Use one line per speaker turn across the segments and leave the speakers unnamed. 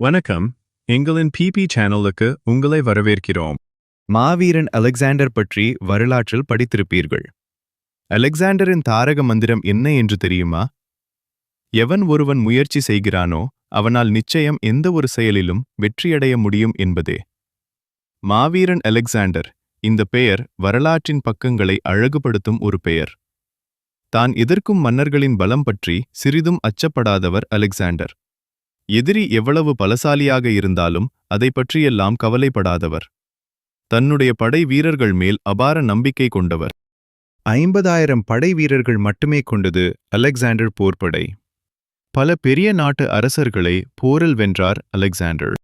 வணக்கம், எங்களின் பிபி சேனலுக்கு உங்களை வரவேற்கிறோம்.
மாவீரன் அலெக்சாண்டர் பற்றி வரலாற்றில் படித்திருப்பீர்கள். அலெக்சாண்டரின் தாரக மந்திரம் என்ன என்று தெரியுமா? எவன் ஒருவன் முயற்சி செய்கிறானோ அவனால் நிச்சயம் எந்த ஒரு செயலிலும் வெற்றியடைய முடியும் என்பதே. மாவீரன் அலெக்சாண்டர், இந்த பெயர் வரலாற்றின் பக்கங்களை அழகுபடுத்தும் ஒரு பெயர். தான் எதிர்க்கும் மன்னர்களின் பலம் பற்றி சிறிதும் அச்சப்படாதவர் அலெக்சாண்டர். எதிரி எவ்வளவு பலசாலியாக இருந்தாலும் அதை பற்றியெல்லாம் கவலைப்படாதவர். தன்னுடைய படை வீரர்கள் மேல் அபார நம்பிக்கை கொண்டவர். 50,000 படை வீரர்கள் மட்டுமே கொண்டது அலெக்சாண்டர் போர்ப்படை. பல பெரிய நாட்டு அரசர்களை போரில் வென்றார் அலெக்சாண்டர்.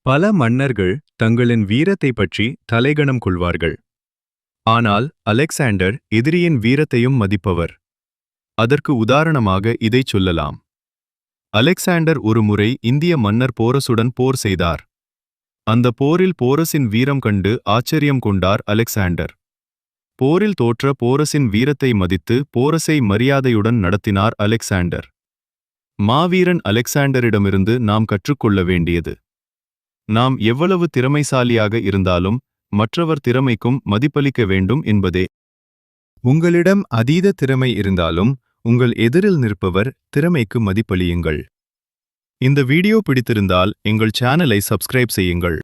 பல மன்னர்கள் தங்களின் வீரத்தை பற்றி தலைகணம் கொள்வார்கள். ஆனால் அலெக்சாண்டர் எதிரியின் வீரத்தையும் மதிப்பவர். அதற்கு உதாரணமாக இதைச் சொல்லலாம். அலெக்சாண்டர் ஒருமுறை இந்திய மன்னர் போரசுடன் போர் செய்தார். அந்த போரில் போரசின் வீரம் கண்டு ஆச்சரியம் கொண்டார் அலெக்சாண்டர். போரில் தோற்ற போரசின் வீரத்தை மதித்து போரசை மரியாதையுடன் நடத்தினார் அலெக்சாண்டர். மாவீரன் அலெக்சாண்டரிடமிருந்து நாம் கற்றுக்கொள்ள வேண்டியது: நாம் எவ்வளவு திறமைசாலியாக இருந்தாலும் மற்றவர் திறமைக்கும் மதிப்பளிக்க வேண்டும் என்பதே. உங்களிடம் அதீத திறமை இருந்தாலும் உங்கள் எதிரில் நிற்பவர் திறமைக்கு மதிப்பளியுங்கள். இந்த வீடியோ பிடித்திருந்தால் எங்கள் சேனலை சப்ஸ்கிரைப் செய்யுங்கள்.